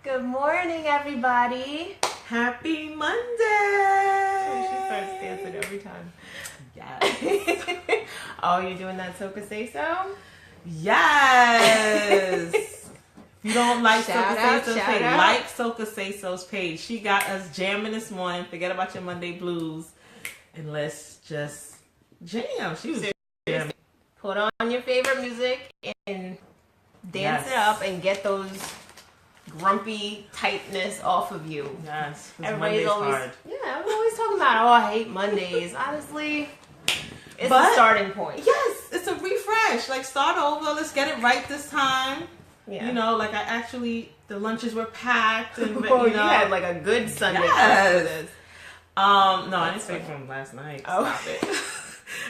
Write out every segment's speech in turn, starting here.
Good morning, everybody. Happy Monday! She starts dancing every time. Yes. Oh, you're doing that Soca Say So? Yes! If you don't like Shout Soca out, Say So's shout page, out. like Soca Say So's page. She got us jamming this morning. Forget about your Monday blues. And let's just jam. She was jamming. Put on your favorite music and dance Yes. it up and get those grumpy tightness off of you. Yes. Because Everybody's Monday's always, hard. yeah, I'm always talking about, oh, I hate Mondays. Honestly, it's But- a starting point. Yes, it's a refresh. Like, start over. Let's get it right this time. Yeah. You know, like the lunches were packed. And, Oh, you know, had like a good Sunday Yes. after this. No, I didn't say from last night. Oh. Stop it.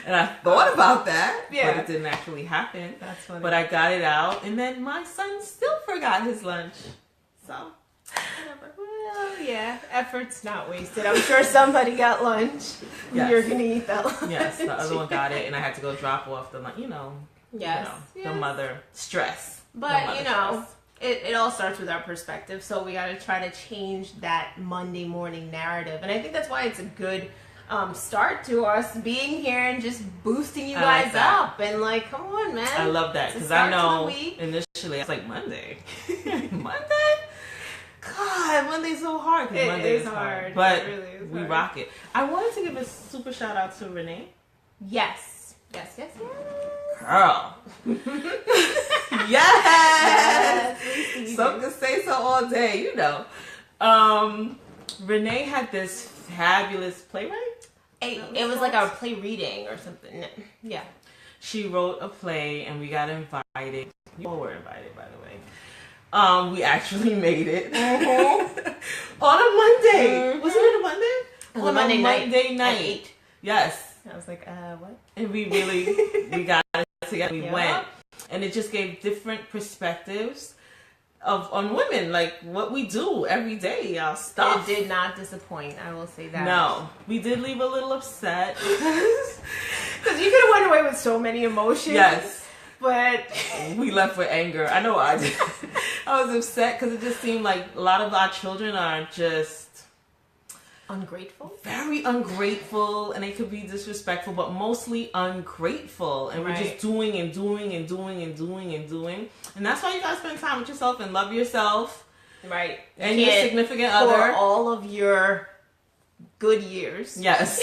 And I thought about that, Yeah. but it didn't actually happen. That's funny. But I got it out, and then my son still forgot his lunch. So, whatever. Well, yeah, effort's not wasted. I'm sure somebody got lunch. Yes. You're gonna eat that lunch. Yes, the other one got it, and I had to go drop off the lunch. Yes. The mother stress. But The you mother know, stress. it all starts with our perspective. So we got to try to change that Monday morning narrative, and I think that's why it's a good start to us being here and just boosting you I like guys that. up and like, come on, man. I love that It's a because I start to know the week. initially I was like Monday, Monday. God, Monday's so hard. 'Cause It Monday is is hard. but It really is we hard. rock it. I wanted to give a super shout out to Renee. Yes. Girl. yes. Yes, we see So you. can say so all day, you know. Renee had this fabulous playwright. It was like our play reading or something. Yeah. She wrote a play and we got invited. You all were invited, by the way. We actually made it on a Monday. Mhm. Was it on a Monday? It was a On Monday night Monday at night. 8. Yes. I was like, what? And we got it together. We Yeah. went, and it just gave different perspectives on women, like what we do every day, our stuff. It did not disappoint. I will say that. No, we did leave a little upset. Because you could have went away with so many emotions. Yes, But we left with anger. I know I did. I was upset because it just seemed like a lot of our children are just ungrateful. very ungrateful, and they could be disrespectful, but mostly ungrateful. And we're Right. just doing and doing and doing and doing and doing. And that's why you gotta spend time with yourself and love yourself Right. and your Can't significant pour other. all of your good years Yes.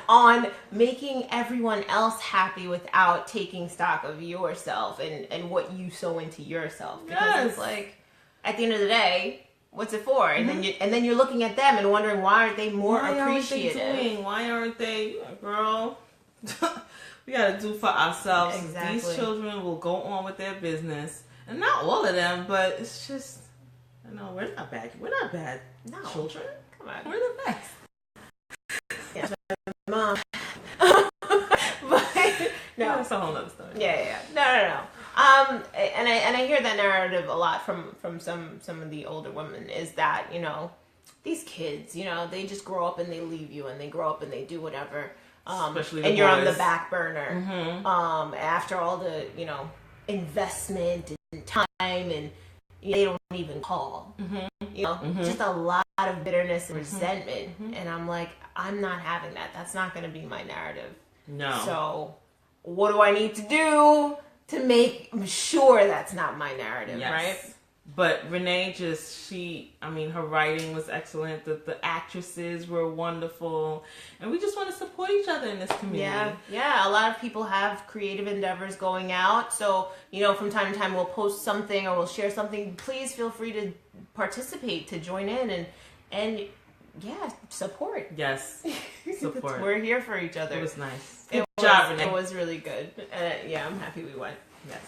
on making everyone else happy without taking stock of yourself and what you sow into yourself. Because Yes. it's like, at the end of the day, what's it for? And then you're looking at them and wondering, why aren't they more Why appreciative? aren't they doing? Why aren't they, girl? We gotta do for ourselves. Exactly. These children will go on with their business, and not all of them, but it's just, I know we're not bad. We're not bad No. children. Come on. We're the best. Mom. But no. That's a whole nother story. Yeah. No. And I hear that narrative a lot from some of the older women, is that, you know, these kids, you know, they just grow up and they leave you, and they grow up and they do whatever. Especially the and you're on the boys. back burner. Mm-hmm. After all the, you know, investment and time, and they don't even call. You know, just a lot of bitterness and resentment. And I'm like, I'm not having that. That's not going to be my narrative. No. So, what do I need to do to make sure that's not my narrative, Yes. right? But Renee her writing was excellent. The actresses were wonderful. And we just want to support each other in this community. Yeah. A lot of people have creative endeavors going out. So, you know, from time to time we'll post something or we'll share something. Please feel free to participate, to join in and yeah, support. Yes. Support. We're here for each other. It was nice. It Good job, Renee. It was really good. Yeah, I'm happy we went. Yes.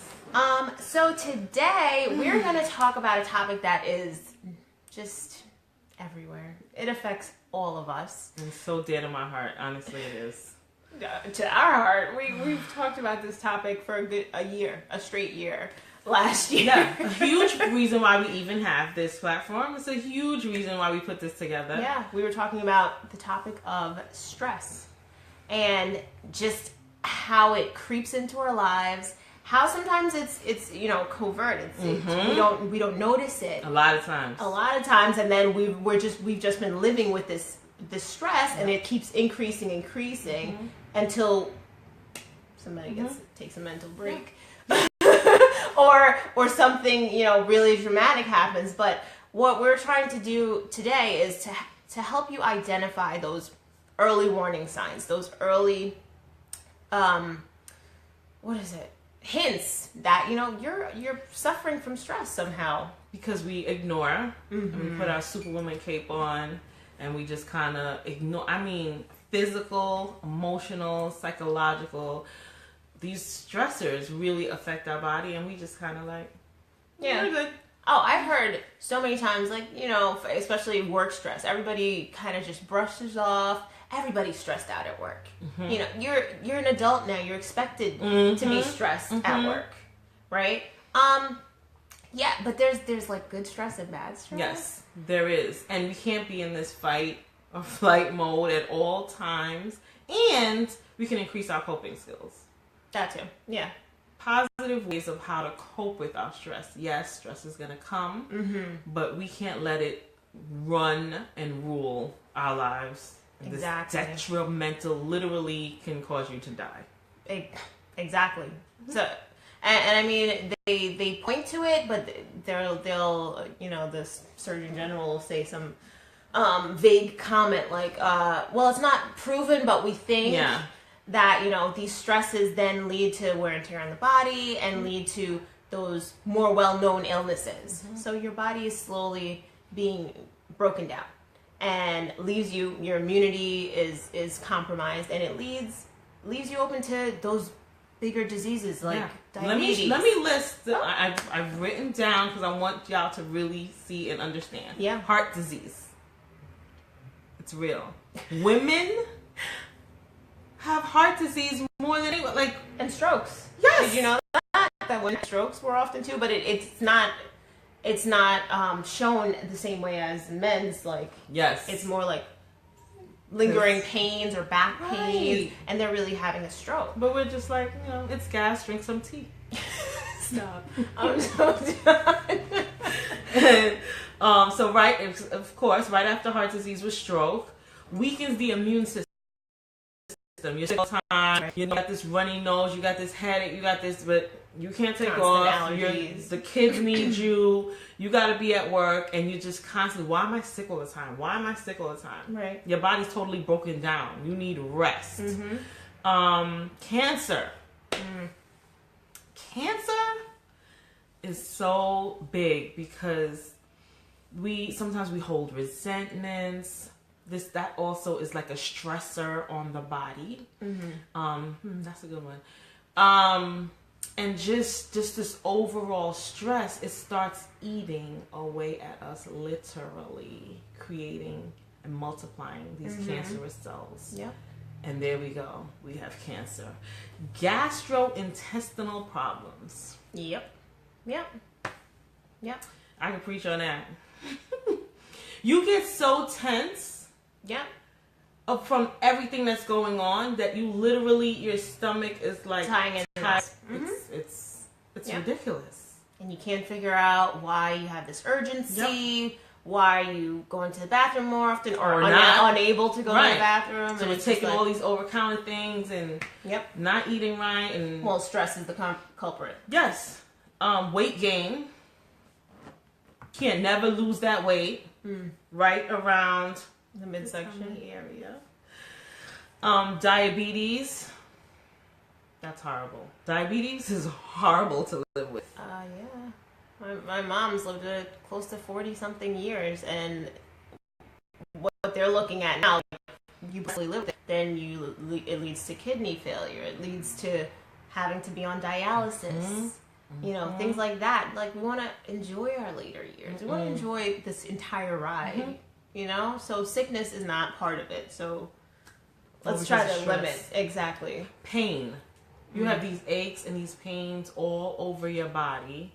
So today we're going to talk about a topic that is just everywhere. It affects all of us. And so dear to my heart. Honestly, it is. To our heart, we've talked about this topic for a straight year. Last year. Yeah, a huge reason why we even have this platform. It's a huge reason why we put this together. Yeah, we were talking about the topic of stress and just how it creeps into our lives, how sometimes it's you know, covert. We don't notice it A lot of times. and then we've just been living with this stress, and it keeps increasing until somebody takes a mental break. or something, you know, really dramatic happens. But what we're trying to do today is to help you identify those early warning signs, those early hints that, you know, you're suffering from stress somehow. Because we ignore, and we put our superwoman cape on, and we just kind of ignore. I mean, physical, emotional, psychological, these stressors really affect our body, and we just kind of like, we're good. Oh, I've heard so many times, like, you know, especially work stress, everybody kind of just brushes off. Everybody's stressed out at work. You know, you're an adult now. You're expected to be stressed at work, right? Yeah, but there's like good stress and bad stress. Yes, there is, and we can't be in this fight or flight mode at all times. And we can increase our coping skills. That too. Yeah. Positive ways of how to cope with our stress. Yes, stress is going to come, but we can't let it run and rule our lives. Exactly. This detrimental literally can cause you to die. Exactly. So, and I mean, they point to it, but they'll you know, the Surgeon General will say some vague comment like, well, it's not proven, but we think that, you know, these stresses then lead to wear and tear on the body and lead to those more well-known illnesses. So your body is slowly being broken down and leaves your immunity is compromised, and it leaves you open to those bigger diseases like diabetes. Let me list. I've written down because I want y'all to really see and understand. Yeah. Heart disease. It's real. Women have heart disease more than anyone. Like, and strokes. Yes. Did you know that women have strokes more often too? But it's not shown the same way as men's. Like, yes, it's more like lingering pains or back pains, and they're really having a stroke. But we're just like, you know, it's gas. Drink some tea. Stop. I'm so done. So right, of course, right after heart disease was stroke, weakens the immune system. You're sick all the time. You got this runny nose. You got this headache. You got this, but you can't take off. The kids need you. You got to be at work, and you just constantly. Why am I sick all the time? Why am I sick all the time? Right. Your body's totally broken down. You need rest. Cancer. Cancer is so big because sometimes we hold resentments. That also is like a stressor on the body. That's a good one. And just this overall stress, it starts eating away at us, literally creating and multiplying these cancerous cells. Yep. And there we go. We have cancer. Gastrointestinal problems. Yep. I can preach on that. You get so tense. Yeah. From everything that's going on that you literally, your stomach is like tying in. It's ridiculous. And you can't figure out why you have this urgency, why are you going to the bathroom more often or not unable to go to the bathroom. So we're taking all these over-counter things and not eating right. And well, stress is the culprit. Yes. Weight gain. Can't never lose that weight. Right around the midsection area. Diabetes. That's horrible. Diabetes is horrible to live with. Yeah. My mom's lived close to 40-something years, and what they're looking at now, you probably live there, then it leads to kidney failure. It leads to having to be on dialysis. You know, things like that. Like, we want to enjoy our later years. We want to enjoy this entire ride. You know, so sickness is not part of it. So let's try to limit. Exactly. Pain. You have these aches and these pains all over your body.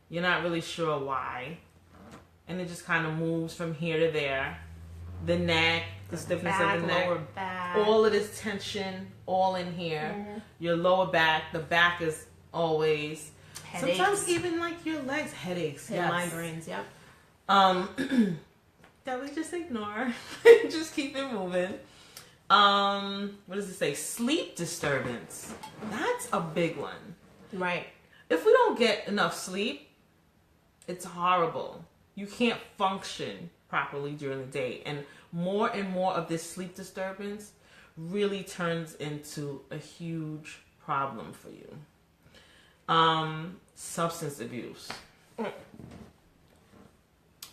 You're not really sure why. And it just kind of moves from here to there. The neck, the stiffness of the neck, lower back. all of this tension, all in here. Your lower back, the back is always. Headaches. Sometimes even like your legs, headaches, Yeah, migraines, yep. That we just ignore. Just keep it moving. What does it say? Sleep disturbance. That's a big one. Right. If we don't get enough sleep, it's horrible. You can't function properly during the day. And more of this sleep disturbance really turns into a huge problem for you. Substance abuse.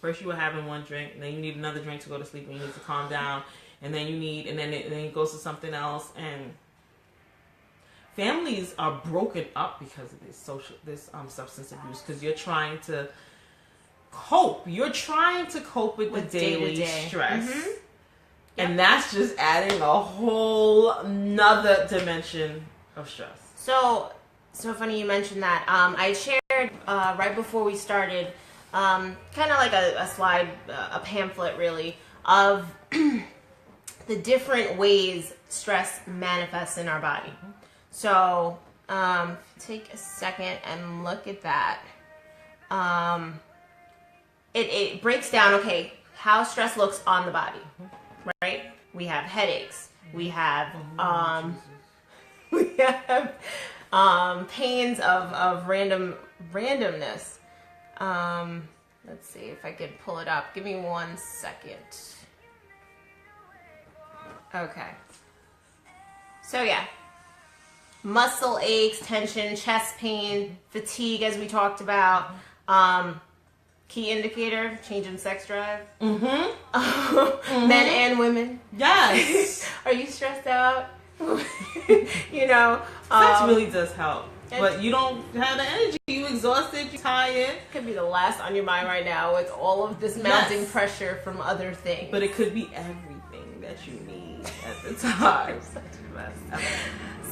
First you were having one drink, and then you need another drink to go to sleep, and you need to calm down, and then it goes to something else, and families are broken up because of this substance abuse, because you're trying to cope. You're trying to cope with the daily stress. Mm-hmm. Yep. And that's just adding a whole nother dimension of stress. So funny you mentioned that. I shared right before we started, kind of like a slide, a pamphlet really, of the different ways stress manifests in our body. Mm-hmm. So take a second and look at that. It breaks down, okay, how stress looks on the body, right? We have headaches. We have pains of randomness. Let's see if I can pull it up. Give me 1 second. Okay. So yeah. Muscle aches, tension, chest pain, fatigue, as we talked about. Key indicator, change in sex drive. Mm-hmm. Men and women. Yes. Are you stressed out? You know. Sex really does help. But you don't have the energy. You exhausted, you're tired. Could be the last on your mind right now with all of this mounting pressure from other things. But it could be everything that you need at the time. Such a mess.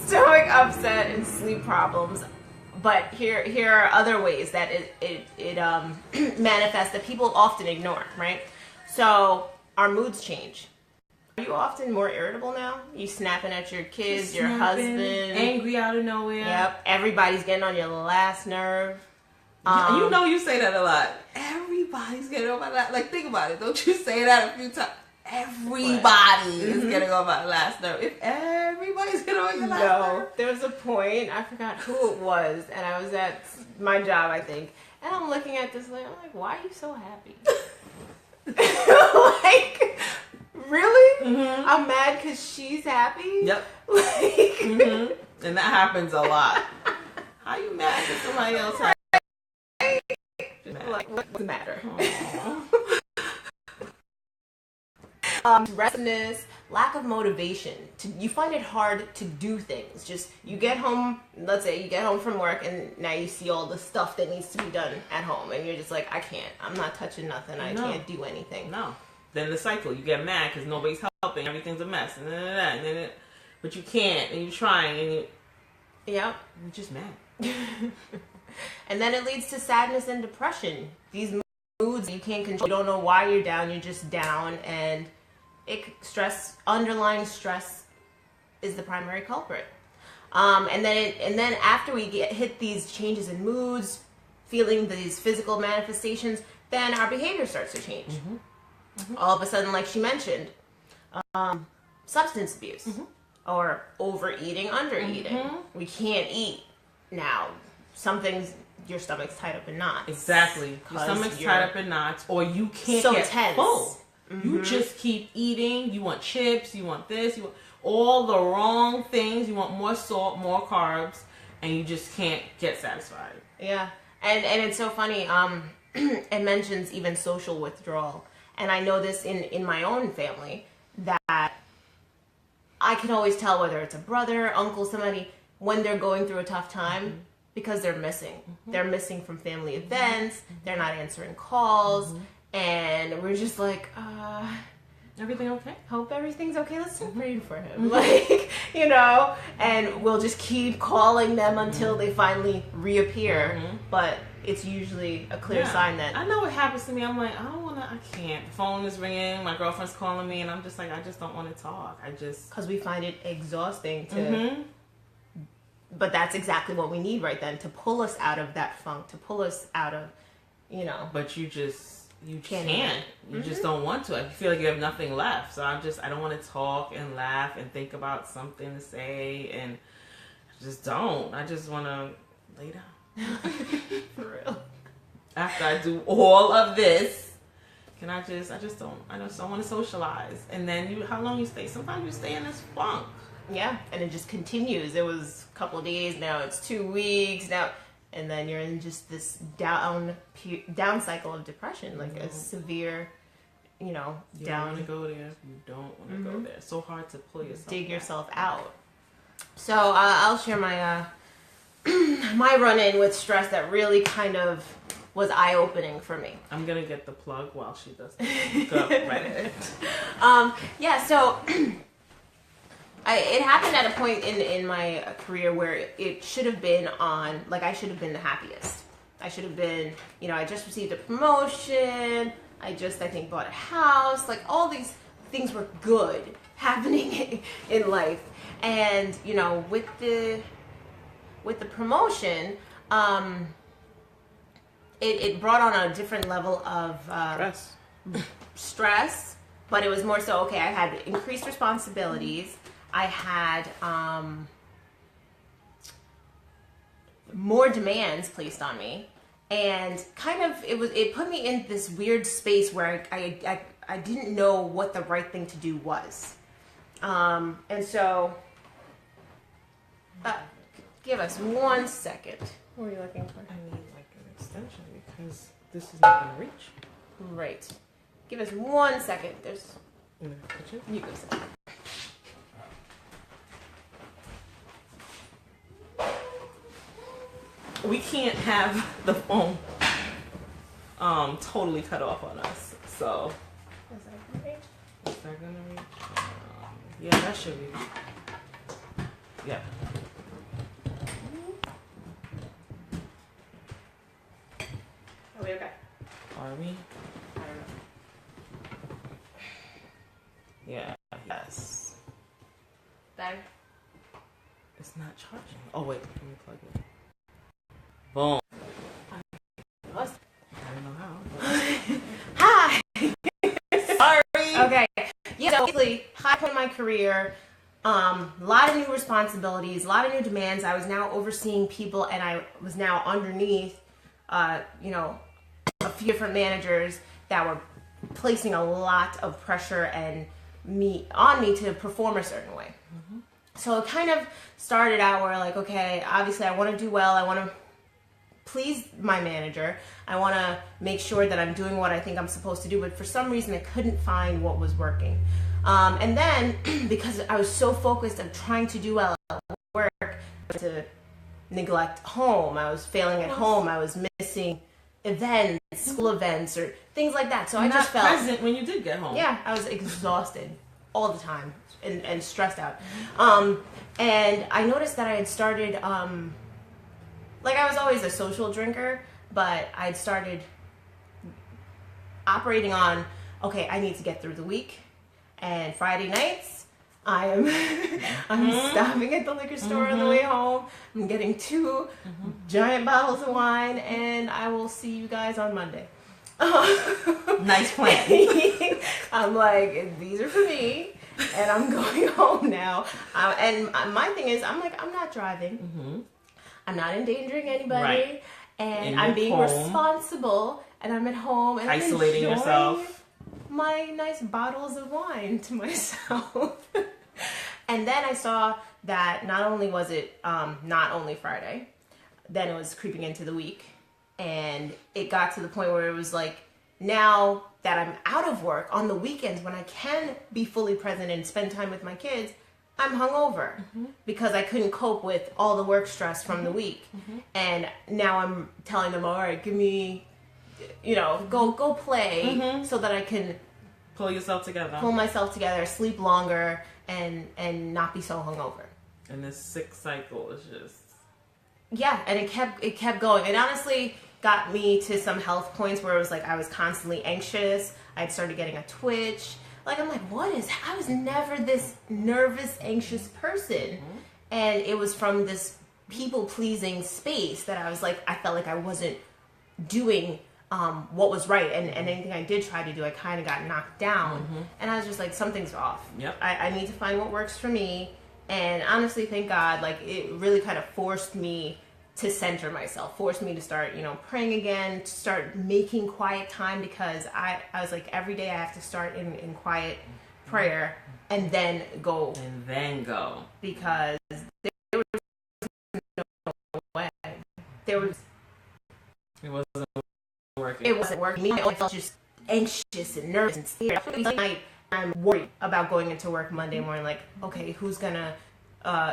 Stomach upset and sleep problems. But here are other ways that it manifests that people often ignore, right? So our moods change. Are you often more irritable now? You snapping at your kids, your husband, angry out of nowhere. Yep, everybody's getting on your last nerve. You know you say that a lot. Everybody's getting on my last. Like, think about it. Don't you say that a few times? Everybody is getting on my last nerve. If everybody's getting on your last nerve. There was a point, I forgot who it was, and I was at my job, I think, and I'm looking at this lady, I'm like, why are you so happy? Like, really? Mm-hmm. I'm mad because she's happy? Yep. Like, mm-hmm. And that happens a lot. How you mad because somebody else happy? Like, what's the matter? Restlessness, lack of motivation. You find it hard to do things. Just, you get home, let's say you get home from work and now you see all the stuff that needs to be done at home and you're just like, I can't. I'm not touching nothing. I can't do anything. No. Then the cycle. You get mad because nobody's helping. Everything's a mess. But you can't. And you're trying. And yep. You're just mad. And then it leads to sadness and depression. These moods you can't control. You don't know why you're down. You're just down. And underlying stress is the primary culprit. And then after we hit these changes in moods, feeling these physical manifestations, then our behavior starts to change. Mm-hmm. Mm-hmm. All of a sudden, like she mentioned, substance abuse or overeating, undereating. Mm-hmm. We can't eat now. Your stomach's tied up in knots. Exactly. Your stomach's tied up in knots, or you can't get tense. Full. Mm-hmm. You just keep eating. You want chips. You want this. You want all the wrong things. You want more salt, more carbs, and you just can't get satisfied. Yeah, and it's so funny. It mentions even social withdrawal, and I know this in my own family that I can always tell whether it's a brother, uncle, somebody when they're going through a tough time because they're missing. Mm-hmm. They're missing from family events. They're not answering calls. And we're just like, everything okay? Hope everything's okay. Let's start praying for him. Like, and we'll just keep calling them until they finally reappear. Mm-hmm. But it's usually a clear sign that... I know what happens to me. I'm like, I can't. The phone is ringing. My girlfriend's calling me. And I'm just like, I just don't want to talk. Because we find it exhausting to but that's exactly what we need right then to pull us out of that funk, to pull us out of, But you can't. You Mm-hmm. just don't want to. I feel like you have nothing left. So I don't want to talk and laugh and think about something to say, and I just don't. I just want to lay down. For real. After I do all of this, I just don't want to socialize. And then how long you stay? Sometimes you stay in this funk. Yeah, and it just continues. It was a couple of days, now it's 2 weeks, now, and then you're in just this down cycle of depression, like a severe, You don't want to go there. You don't want to go there. It's so hard to pull yourself dig back. yourself out. So I'll share my my run-in with stress that really kind of was eye-opening for me. I'm gonna get the plug while she does that. Go right. Yeah, so it happened at a point in my career where it should have been on, like, I should have been the happiest. I should have been, I just received a promotion. I think bought a house. Like, all these things were good happening in life. And, with the promotion, it brought on a different level of stress, but it was more so, okay, I had increased responsibilities. I had more demands placed on me, and kind of it put me in this weird space where I didn't know what the right thing to do was, and so give us 1 second. What are you looking for? I need like an extension because this is not gonna reach. Right. Give us 1 second. There's. In the kitchen? You go sit. We can't have the phone totally cut off on us. So Is that right? is that gonna reach? Yeah, that should reach. Yeah. Are we okay? Are we? I don't know. Yeah. Yes. Better? It's not charging. Oh wait, let me plug it. Boom. I don't know how. Hi! Sorry. Okay. Yeah, so basically, high point in my career, a lot of new responsibilities, a lot of new demands. I was now overseeing people, and I was now underneath, a few different managers that were placing a lot of pressure on me to perform a certain way. Mm-hmm. So it kind of started out where, like, okay, obviously I want to do well. I want to please my manager. I want to make sure that I'm doing what I think I'm supposed to do, but for some reason I couldn't find what was working. And then because I was so focused on trying to do well at work, to neglect home. I was failing at home. I was missing events, school events, or things like that. So I just felt present when you did get home. Yeah, I was exhausted all the time and stressed out. And I noticed that I had started, like, I was always a social drinker, but I had started operating on, okay, I need to get through the week, and Friday nights, I'm stopping at the liquor store on the way home. I'm getting 2 giant bottles of wine, and I will see you guys on Monday. Nice plan. I'm like, these are for me, and I'm going home now. And my thing is, I'm like, I'm not driving. Mm-hmm. I'm not endangering anybody. Right. And I'm being responsible, and I'm at home, and isolating I'm enjoying yourself. my nice bottles of wine to myself. And then I saw that not only was it not only Friday, then it was creeping into the week, and it got to the point where it was like, now that I'm out of work on the weekends when I can be fully present and spend time with my kids, I'm hungover because I couldn't cope with all the work stress from the week. And now I'm telling them, all right, give me, go play so that I can pull yourself together, pull myself together, sleep longer, and not be so hungover. And this sick cycle is just and it kept going. It honestly got me to some health points where it was like I was constantly anxious. I'd started getting a twitch. Like, I'm like, I was never this nervous, anxious person. And it was from this people pleasing space that I was like, I felt like I wasn't doing what was right, and anything I did try to do, I kind of got knocked down, and I was just like, something's off. Yep. I need to find what works for me, and honestly, thank God, like it really kind of forced me to center myself, forced me to start, praying again, to start making quiet time, because I was like, every day I have to start in quiet prayer and then go. Because there was no way. It wasn't working. It wasn't working. I felt just anxious and nervous and scared. I'm worried about going into work Monday morning. Like, okay, who's gonna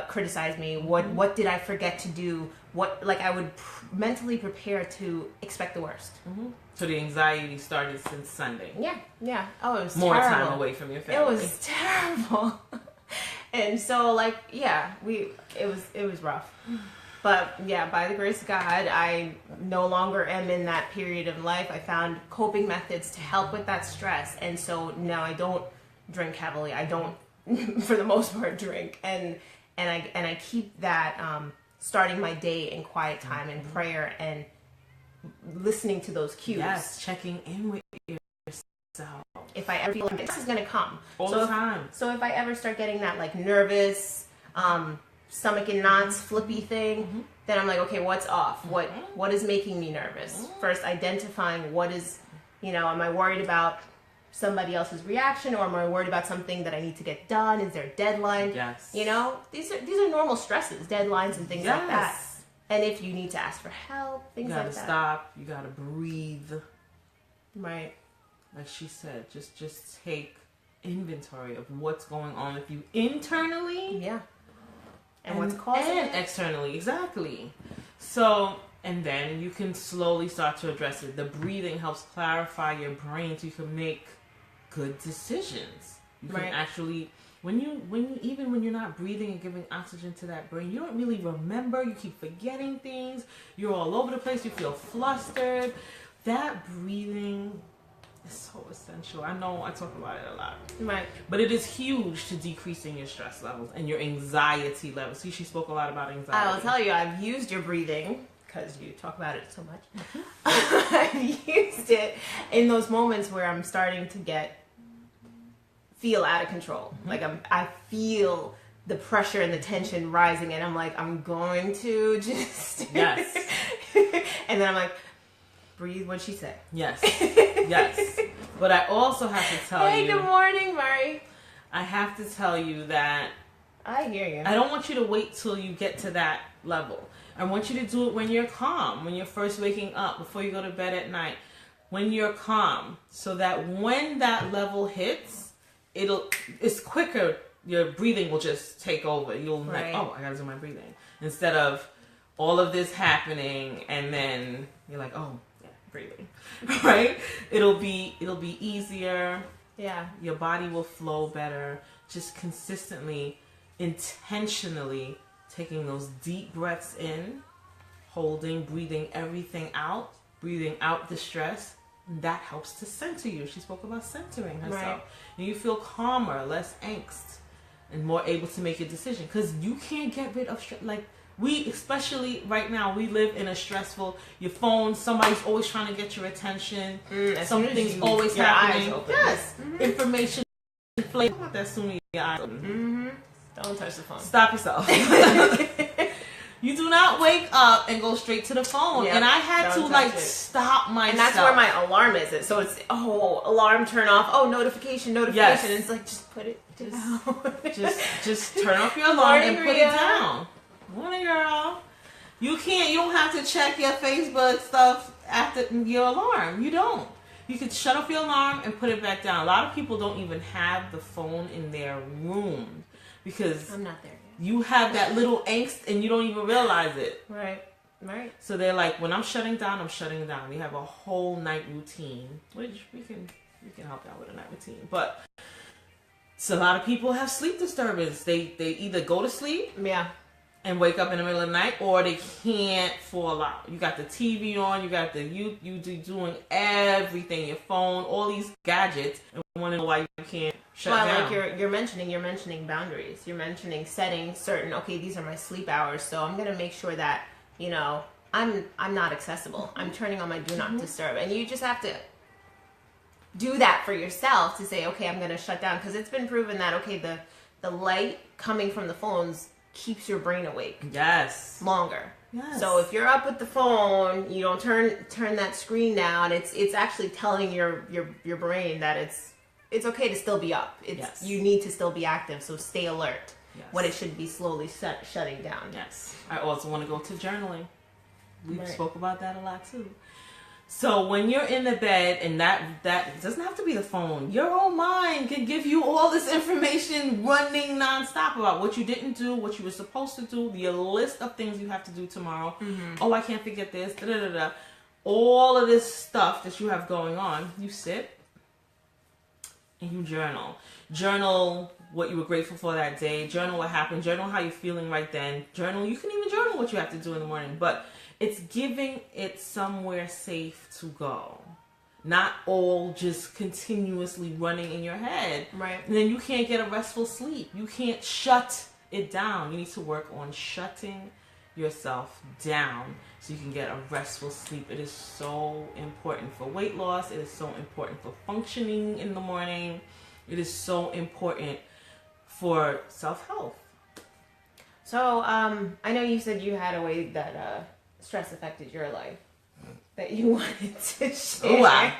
criticize me? What did I forget to do? I would mentally prepare to expect the worst. So the anxiety started since Sunday. Yeah. Oh, it was more terrible. Time away from your family. It was terrible. And so, it was rough. But yeah, by the grace of God, I no longer am in that period of life. I found coping methods to help with that stress, and so now I don't drink heavily. I don't, for the most part, drink, and I keep that starting my day in quiet time and prayer and listening to those cues. Yes, checking in with yourself. If I ever feel like this is gonna come all the time. So if I ever start getting that like nervous, stomach in knots, flippy thing, then I'm like, okay, what's off? What is making me nervous? First, identifying what is, am I worried about somebody else's reaction, or am I worried about something that I need to get done? Is there a deadline? Yes. These are normal stresses, deadlines and things like that. And if you need to ask for help, things like that. You gotta stop. You gotta breathe. Right. Like she said, just take inventory of what's going on with you internally. Yeah. And what's causing it? And externally, exactly. So, and then you can slowly start to address it. The breathing helps clarify your brain so you can make good decisions. You can actually, when you're not breathing and giving oxygen to that brain, you don't really remember. You keep forgetting things. You're all over the place. You feel flustered. That breathing is so essential. I know I talk about it a lot. Right. But it is huge to decreasing your stress levels and your anxiety levels. See, she spoke a lot about anxiety. I'll tell you, I've used your breathing, because you talk about it so much. I've used it in those moments where I'm starting to feel out of control. Like I feel the pressure and the tension rising, and I'm like, I'm going to just... Yes. And then I'm like, breathe, what'd she say? Yes. Yes. But I also have to tell you... Hey, good morning, Murray. I have to tell you that... I hear you. I don't want you to wait till you get to that level. I want you to do it when you're calm, when you're first waking up, before you go to bed at night. When you're calm, so that when that level hits, it's quicker. Your breathing will just take over. You'll like, oh, I gotta do my breathing. Instead of all of this happening, and then you're like, oh, yeah, breathing. Right? It'll be easier. Yeah. Your body will flow better. Just consistently, intentionally taking those deep breaths in, holding, breathing everything out, breathing out the stress. That helps to center you. She spoke about centering herself. Right. And you feel calmer, less angst, and more able to make a decision. Because you can't get rid of stress. Like, we, especially right now, we live in a stressful, your phone, somebody's always trying to get your attention. Something's always happening. Yes. Information flavor. As soon as your eyes open. Don't touch the phone. Stop yourself. You do not wake up and go straight to the phone. Yep. And I had to stop myself. And that's where my alarm is. So it's, alarm turn off. Oh, notification. Yes. And it's like, just put it down. just turn off your alarm and put it down. Morning, girl. You don't have to check your Facebook stuff after your alarm. You don't. You can shut off your alarm and put it back down. A lot of people don't even have the phone in their room because I'm not there yet. You have that little angst and you don't even realize it. Right. So they're like, when I'm shutting down, I'm shutting down. We have a whole night routine, which we can help out with a night routine. But so a lot of people have sleep disturbance. They either go to sleep. Yeah. And wake up in the middle of the night, or they can't fall out. You got the TV on, you got you doing everything, your phone, all these gadgets. And want to know why you can't shut well, down. like you're mentioning boundaries. You're mentioning setting certain, okay, these are my sleep hours, so I'm gonna make sure that, I'm not accessible. I'm turning on my do not disturb. And you just have to do that for yourself to say, okay, I'm gonna shut down, because it's been proven that, okay, the light coming from the phones keeps your brain awake. Yes. Longer. Yes. So if you're up with the phone, you don't turn that screen down. It's actually telling your brain that it's okay to still be up. Yes. You need to still be active. So stay alert. Yes. When it should be slowly shutting down. Yes. I also want to go to journaling. We Right. spoke about that a lot too. So when you're in the bed, and that it doesn't have to be the phone, your own mind can give you all this information running nonstop about what you didn't do, what you were supposed to do, your list of things you have to do tomorrow. Mm-hmm. Oh, I can't forget this. Da, da, da, da. All of this stuff that you have going on, you sit and you journal. Journal what you were grateful for that day. Journal what happened. Journal how you're feeling right then. Journal. You can even journal what you have to do in the morning, but it's giving it somewhere safe to go. Not all just continuously running in your head. Right. And then you can't get a restful sleep. You can't shut it down. You need to work on shutting yourself down so you can get a restful sleep. It is so important for weight loss. It is so important for functioning in the morning. It is so important for self-health. So I know you said you had a way that stress affected your life that you wanted to share. Oh, wow.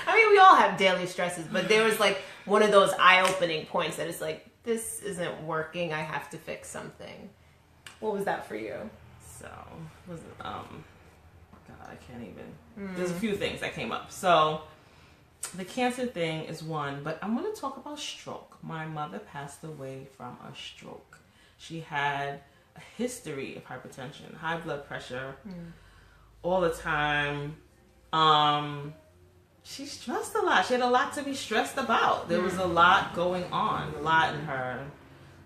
I mean, we all have daily stresses, but there was like one of those eye-opening points that it's like, this isn't working. I have to fix something. What was that for you? So, was it, God, I can't even. There's a few things that came up. So, the cancer thing is one, but I'm going to talk about stroke. My mother passed away from a stroke. She had a history of hypertension, high blood pressure, all the time. She stressed a lot. She had a lot to be stressed about. There was a lot going on, a lot in her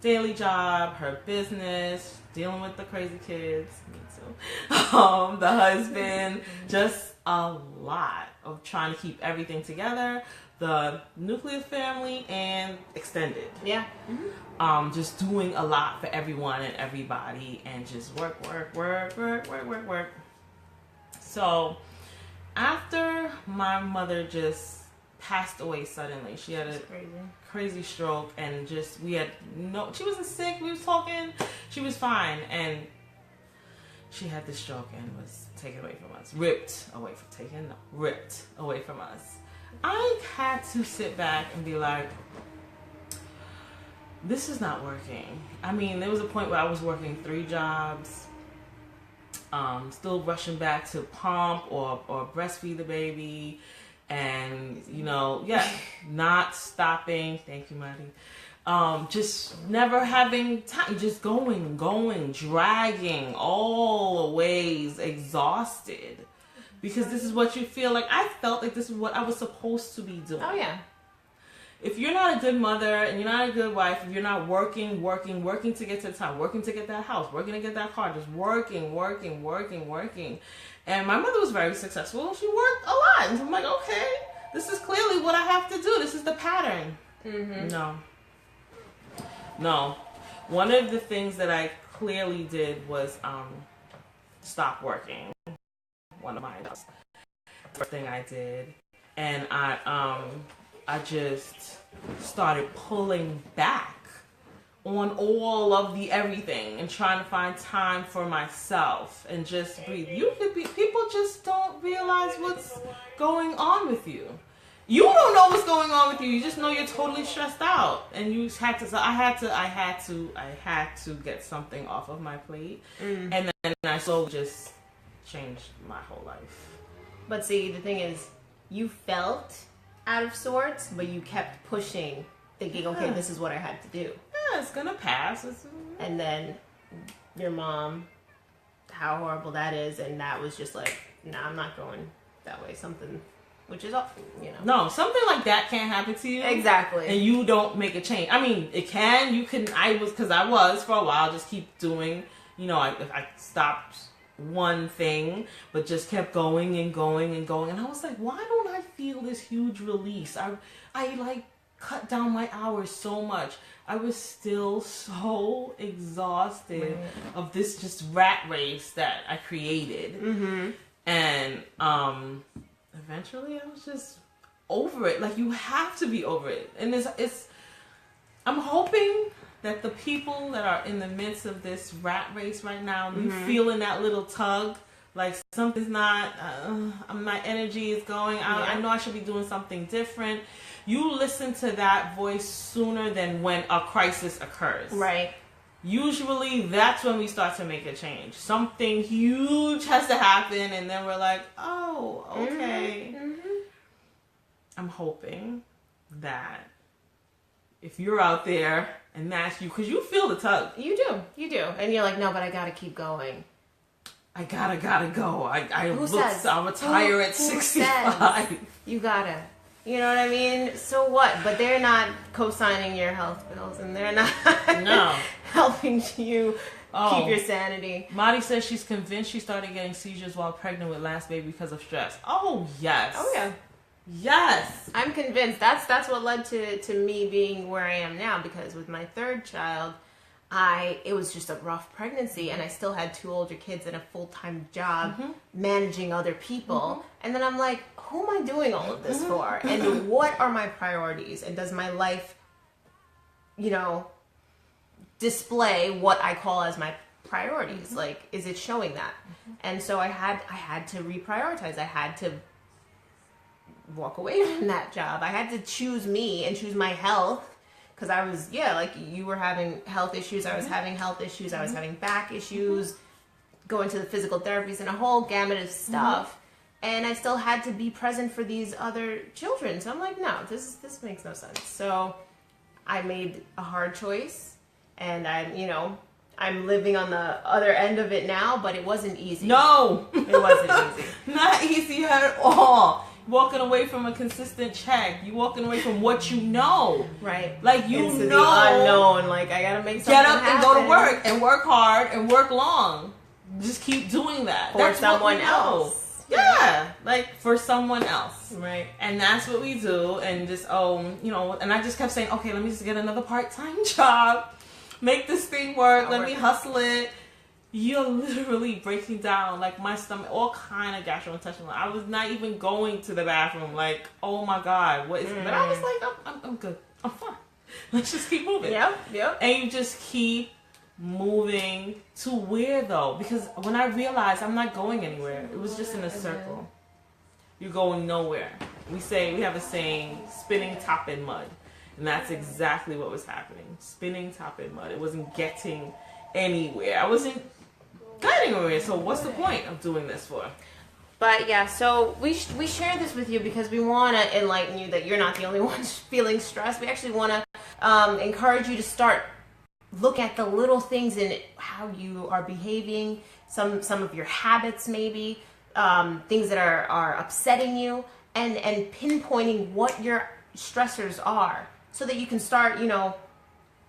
daily job, her business, dealing with the crazy kids, me too, the husband, just a lot of trying to keep everything together, the nuclear family and extended. Yeah. Just doing a lot for everyone and everybody, and just work. So after my mother just passed away suddenly, she had a crazy stroke, and just she wasn't sick, we was talking, she was fine, and she had the stroke and was taken away from us, ripped away from us. I had to sit back and be like, this is not working. I mean, there was a point where I was working 3 jobs, still rushing back to pump or breastfeed the baby, and not stopping. Thank you, Marty. Just never having time, just going, dragging, always exhausted, because this is what you feel like. I felt like this is what I was supposed to be doing. Oh yeah. If you're not a good mother and you're not a good wife, if you're not working to get to the time, working to get that house, working to get that car, just working. And my mother was very successful. She worked a lot. And I'm like, okay, this is clearly what I have to do. This is the pattern. Mm-hmm. No. One of the things that I clearly did was stop working. One of my first thing I did. And I just started pulling back on all of the everything and trying to find time for myself and just breathe. People just don't realize what's going on with you. You don't know what's going on with you. You just know you're totally stressed out, and you had to. So I had to get something off of my plate, and then I slowly just changed my whole life. But see, the thing is, you felt out of sorts, but you kept pushing, thinking, okay, this is what I had to do. Yeah, it's gonna pass. And then your mom, how horrible that is, and that was just like, nah, I'm not going that way. Something, which is, No, something like that can't happen to you. Exactly. And you don't make a change. I mean, it can. You can. I was for a while, just keep doing. I stopped one thing, but just kept going and going and going. And I was like, why don't I feel this huge release? I like cut down my hours so much. I was still so exhausted of this just rat race that I created. Mm-hmm. And eventually I was just over it. Like, you have to be over it. And it's I'm hoping that the people that are in the midst of this rat race right now, you feeling that little tug, like something's not, my energy is going out. I know I should be doing something different. You listen to that voice sooner than when a crisis occurs. Right. Usually that's when we start to make a change. Something huge has to happen, and then we're like, oh, okay. Mm-hmm. I'm hoping that if you're out there and that's you, because you feel the tug. You do. And you're like, no, but I gotta keep going. I gotta go. I'll retire at 65. Says you gotta. You know what I mean? So what? But they're not co-signing your health bills, and they're not helping you keep your sanity. Marty says she's convinced she started getting seizures while pregnant with last baby because of stress. Oh, yes. Oh, yeah. Yes. I'm convinced. That's what led to me being where I am now, because with my third child, it was just a rough pregnancy, and I still had 2 older kids and a full-time job managing other people. And then I'm like, who am I doing all of this for? And what are my priorities? And does my life, display what I call as my priorities? Like, is it showing that? And so I had to reprioritize. I had to walk away from that job. I had to choose me and choose my health. Because I was, like you were having health issues. I was having health issues. I was having back issues, going to the physical therapies and a whole gamut of stuff. And I still had to be present for these other children. So I'm like, no, this makes no sense. So I made a hard choice. And I'm living on the other end of it now, but it wasn't easy. No! It wasn't easy. Not easy at all. Walking away from a consistent check. You walking away from what you know. Right. Like, you into know. the unknown. Like, I gotta make something happen. Get up and go to work and work hard and work long. Just keep doing that. For someone else. Yeah. Like, for someone else. Right. And that's what we do. And just, and I just kept saying, okay, let me just get another part-time job. Make this thing work. Let me hustle it. You're literally breaking down, like, my stomach, all kind of gastrointestinal. I was not even going to the bathroom, like, oh my God, what is it? But I was like, I'm good. I'm fine. Let's just keep moving. Yep. And you just keep moving to where, though? Because when I realized I'm not going anywhere, it was just in a circle. You're going nowhere. We have a saying, spinning top in mud. And that's exactly what was happening. Spinning top in mud. It wasn't getting anywhere. I wasn't getting anywhere. So what's the point of doing this for? But yeah, so we share this with you because we want to enlighten you that you're not the only one feeling stressed. We actually want to encourage you to start look at the little things in how you are behaving, some of your habits maybe, things that are upsetting you, and pinpointing what your stressors are, so that you can start,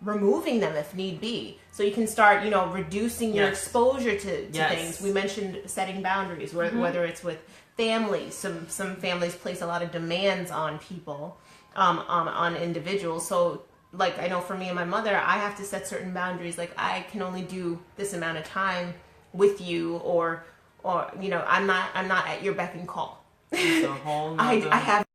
removing them if need be. So you can start, reducing your exposure to things. We mentioned setting boundaries, whether it's with families. Some families place a lot of demands on people, on individuals. So, like, I know for me and my mother, I have to set certain boundaries. Like, I can only do this amount of time with you, or I'm not at your beck and call. It's a whole I have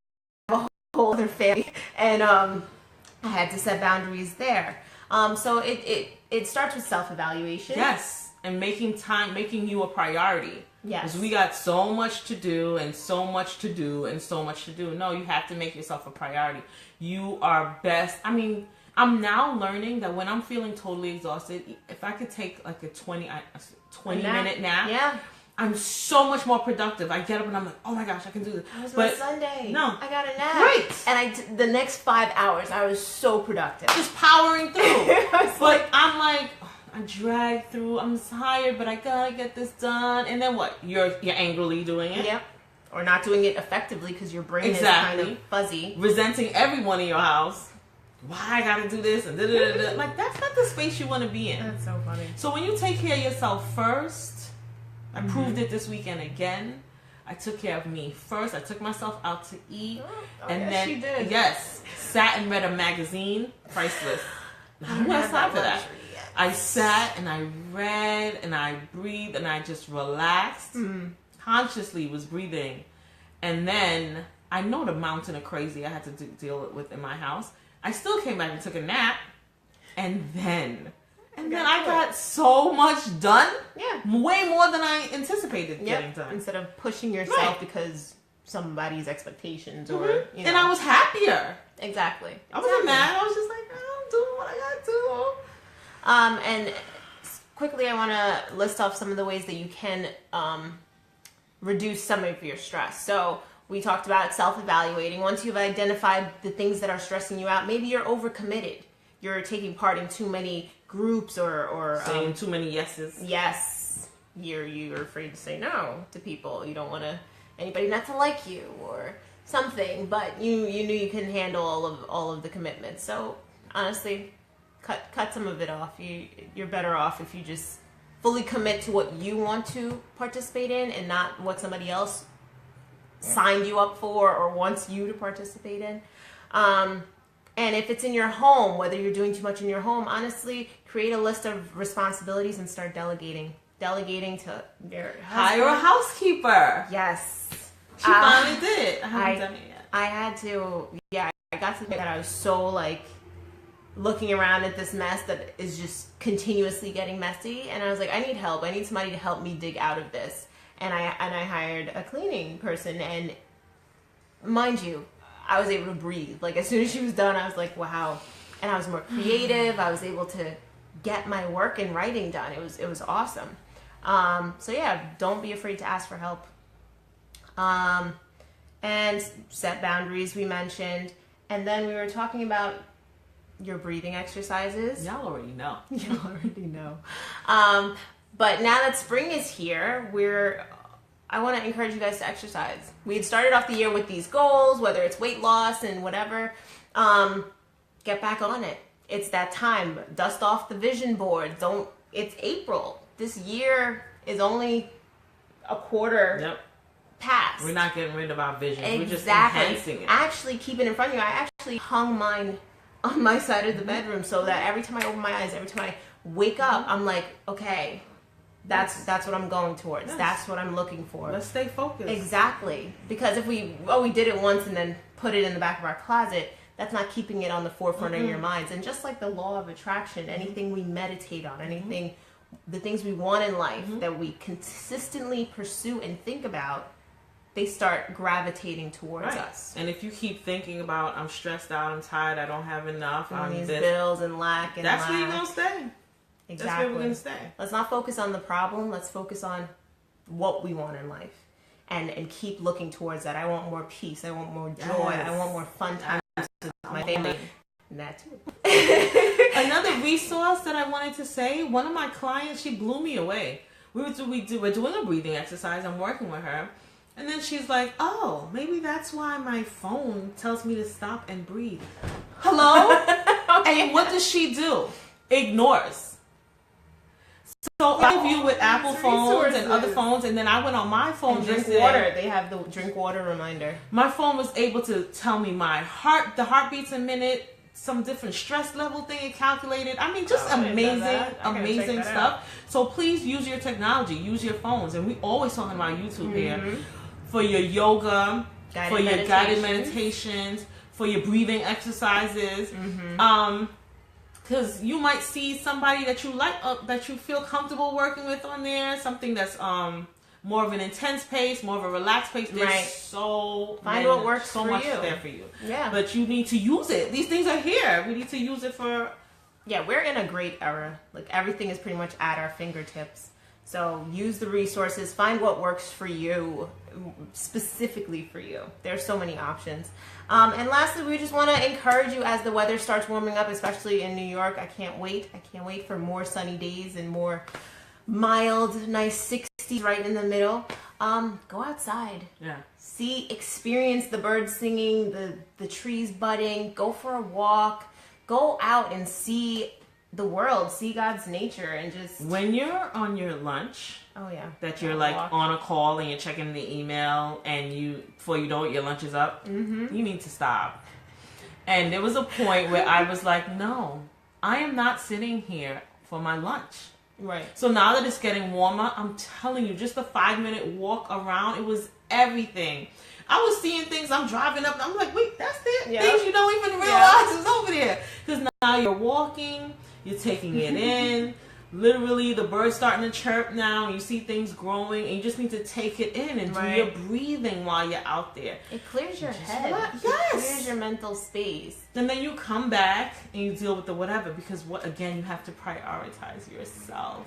a whole other family, and I had to set boundaries there. So it starts with self-evaluation. Yes, and making you a priority. Yes. Because we got so much to do and so much to do and so much to do. No, you have to make yourself a priority. You are best. I mean, I'm now learning that when I'm feeling totally exhausted, if I could take like a 20-minute nap, yeah, I'm so much more productive. I get up and I'm like, oh my gosh, I can do this. It was my Sunday. No. I got a nap. Right. And the next 5 hours, I was so productive. Just powering through. I'm like, I drag through. I'm tired, but I gotta get this done. And then what? You're angrily doing it. Yep. Or not doing it effectively because your brain is kind of fuzzy. Resenting everyone in your house. Why I gotta do this and da-da-da-da. Like, that's not the space you want to be in. That's so funny. So when you take care of yourself first, I proved it this weekend again. I took care of me first. I took myself out to eat. And then she did. Yes, sat and read a magazine. Priceless. I don't have time for that. I sat and I read and I breathed and I just relaxed. Consciously was breathing. And then I know the mountain of crazy I had to deal with in my house. I still came back and took a nap. And then I got so much done. Yeah. Way more than I anticipated getting done. Instead of pushing yourself because somebody's expectations or, you know. And I was happier. Exactly. I wasn't mad. I was just like, I'm doing what I gotta do. And quickly, I want to list off some of the ways that you can reduce some of your stress. So we talked about self-evaluating. Once you've identified the things that are stressing you out, maybe you're overcommitted. You're taking part in too many groups or saying too many yeses. Yes. You're afraid to say no to people. You don't want anybody not to like you or something, but you knew you can handle all of the commitments. So honestly, cut some of it off. You're better off if you just fully commit to what you want to participate in and not what somebody else signed you up for or wants you to participate in. And if it's in your home, whether you're doing too much in your home, honestly, create a list of responsibilities and start delegating. Delegating to your husband. Hire a housekeeper. Yes. She finally did. I haven't done it yet. I had to, I got to the point that I was so like looking around at this mess that is just continuously getting messy. And I was like, I need help. I need somebody to help me dig out of this. And I hired a cleaning person. And mind you, I was able to breathe. Like as soon as she was done, I was like, wow. And I was more creative. I was able to get my work and writing done. It was awesome. So yeah, don't be afraid to ask for help. And set boundaries we mentioned. And then we were talking about your breathing exercises. Y'all already know. Y'all already know. But now that spring is here, I want to encourage you guys to exercise. We had started off the year with these goals, whether it's weight loss and whatever. Get back on it. It's that time. Dust off the vision board. It's April. This year is only a quarter past. We're not getting rid of our vision. Exactly. We're just enhancing it. Actually keep it in front of you. I actually hung mine on my side of the bedroom so that every time I open my eyes, every time I wake up, I'm like, okay, that's what I'm going towards. Yes. That's what I'm looking for. Let's stay focused. Exactly. Because if we did it once and then put it in the back of our closet, that's not keeping it on the forefront of your minds. And just like the law of attraction, anything we meditate on, the things we want in life that we consistently pursue and think about, they start gravitating towards us. And if you keep thinking about, I'm stressed out, I'm tired, I don't have enough, I'm these bills and lack and that's where you're going to stay. Exactly. That's where we're going to stay. Let's not focus on the problem. Let's focus on what we want in life. And keep looking towards that. I want more peace. I want more joy. Yes. I want more fun times with my family. And that too. Another resource that I wanted to say, one of my clients, she blew me away. We're doing a breathing exercise. I'm working with her. And then she's like, oh, maybe that's why my phone tells me to stop and breathe. Hello? Okay. And what does she do? Ignores. So I have you with Apple phones and other phones, and then I went on my phone and drink water. They have the drink water reminder. My phone was able to tell me the heartbeats a minute, some different stress level thing it calculated. I mean, just amazing stuff. So please use your technology, use your phones, and we always talking about YouTube here for your yoga, for your guided meditations, for your breathing exercises. Because you might see somebody that you like, that you feel comfortable working with on there, something that's more of an intense pace, more of a relaxed pace. There's find what works so for much you. there for you. Yeah. But you need to use it. These things are here. We need to use it for... Yeah, we're in a great era. Like, everything is pretty much at our fingertips. So use the resources. Find what works for you, specifically for you. There's so many options. And lastly, we just want to encourage you as the weather starts warming up, especially in New York. I can't wait. I can't wait for more sunny days and more mild, nice 60s right in the middle. Go outside. Yeah. Experience the birds singing, the trees budding. Go for a walk. Go out and see the world, see God's nature, and just when you're on your lunch. Oh yeah, that you're like on a call and you're checking the email, and before you know it, your lunch is up. You need to stop. And there was a point where I was like, no, I am not sitting here for my lunch. Right. So now that it's getting warmer, I'm telling you, just a 5-minute walk around, it was everything. I was seeing things. I'm driving up. I'm like, wait, that's it. Yeah. Things you don't even realize is over there. Because now you're walking, you're taking it in. Literally, the birds starting to chirp now. You see things growing, and you just need to take it in and do your breathing while you're out there. It clears your head. Yes. It clears your mental space. And then you come back and you deal with the whatever, because again, you have to prioritize yourself.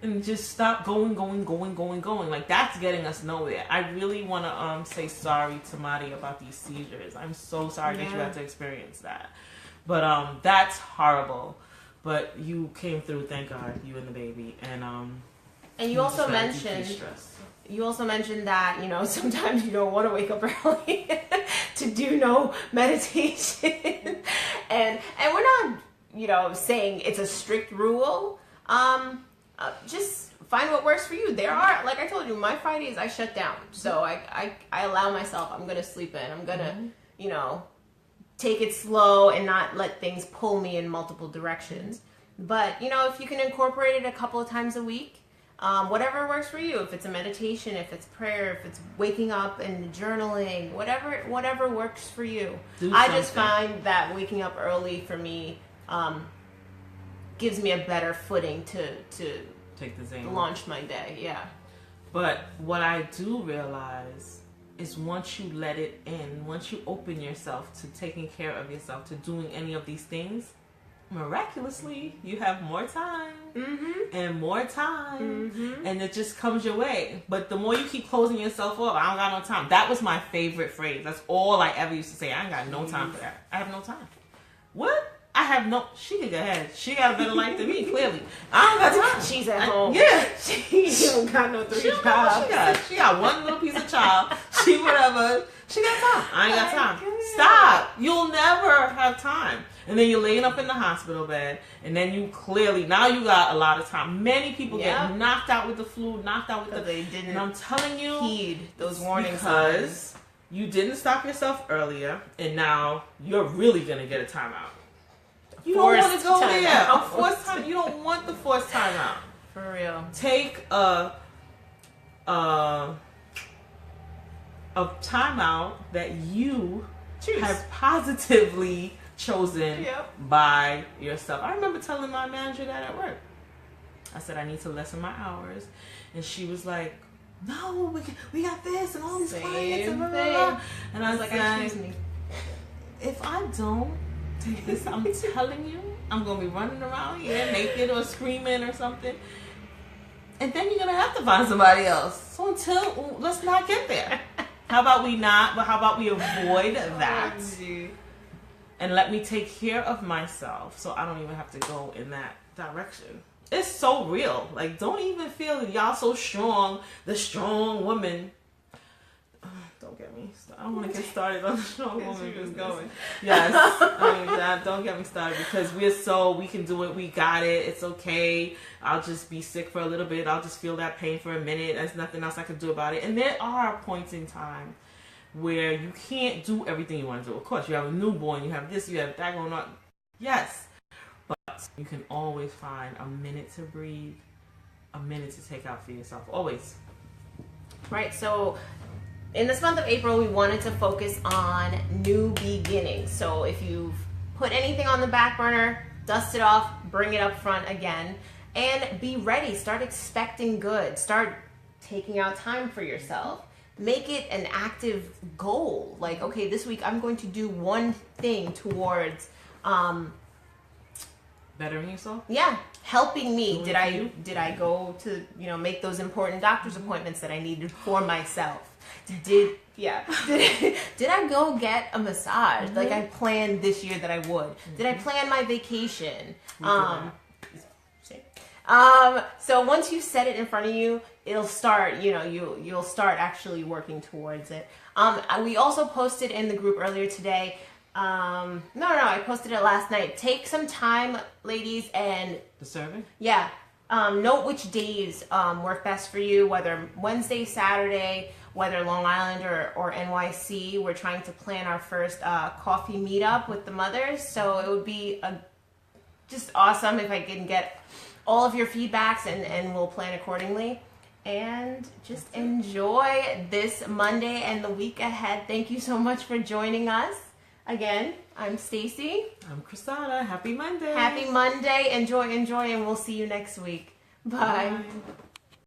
And just stop going. Like, that's getting us nowhere. I really want to say sorry to Madi about these seizures. I'm so sorry that you had to experience that. But that's horrible. But you came through, thank God, you and the baby. And you also mentioned that, you know, sometimes you don't want to wake up early to do no meditation. and we're not, you know, saying it's a strict rule. Just find what works for you. There are, like I told you, my Fridays I shut down. So I allow myself, I'm going to sleep in. I'm going to, you know, take it slow and not let things pull me in multiple directions. But, you know, if you can incorporate it a couple of times a week, whatever works for you. If it's a meditation, if it's prayer, if it's waking up and journaling, whatever works for you. I just find that waking up early for me gives me a better footing to take the Zane launch my day. Yeah. But what I do realize is once you let it in, once you open yourself to taking care of yourself, to doing any of these things, miraculously you have more time and more time, and it just comes your way. But the more you keep closing yourself up, I don't got no time. That was my favorite phrase. That's all I ever used to say. I ain't got no time for that. I have no time. What? I have no. She can go ahead. She got a better life than me. Clearly, I don't got time. She's at home. Yeah, she don't got no 3 jobs. She got one little piece of child. She whatever. She got time. I ain't got time. Stop. You'll never have time. And then you're laying up in the hospital bed, and then you clearly now you got a lot of time. Many people get knocked out with the flu, knocked out with they didn't. And I'm telling you, heed those warnings because you didn't stop yourself earlier, and now you're really gonna get a timeout. You don't want to go there. A forced time. You don't want the forced timeout. For real. Take a timeout that you have positively chosen by yourself. I remember telling my manager that at work. I said I need to lessen my hours, and she was like, "No, we got this and all these clients and blah, blah, blah." And I was like, "Excuse me, if I don't take this, I'm telling you, I'm gonna be running around here naked or screaming or something, and then you're gonna have to find somebody else. So let's not get there. How about we not? But how about we avoid that?" And let me take care of myself so I don't even have to go in that direction. It's so real. Like, don't even feel y'all so strong, the strong woman. Don't get me started. I don't want to get started on the strong woman business. Going. Yes. Don't get me started, because we can do it. We got it. It's okay. I'll just be sick for a little bit. I'll just feel that pain for a minute. There's nothing else I can do about it. And there are points in time where you can't do everything you want to do. Of course, you have a newborn, you have this, you have that going on. Yes. But you can always find a minute to breathe, a minute to take out for yourself. Always. Right. So in this month of April, we wanted to focus on new beginnings. So if you've put anything on the back burner, dust it off, bring it up front again, and be ready. Start expecting good. Start taking out time for yourself. Make it an active goal. Like, okay, this week I'm going to do one thing towards bettering yourself. Yeah, helping me. Did I go to, you know, make those important doctor's appointments that I needed for myself? Did I go get a massage like I planned this year that I would? Did I plan my vacation? So once you set it in front of you, it'll start, you know, you'll start actually working towards it. We also posted in the group earlier today No, I posted it last night. Take some time, ladies, and The survey? yeah, note which days work best for you, whether Wednesday, Saturday, whether Long Island or NYC. We're trying to plan our first coffee meetup with the mothers, so it would be just awesome if I can get all of your feedbacks and we'll plan accordingly. And just enjoy this Monday and the week ahead. Thank you so much for joining us. Again, I'm Stacy. I'm Chrisana. Happy Monday. Happy Monday. Enjoy, and we'll see you next week. Bye. Bye.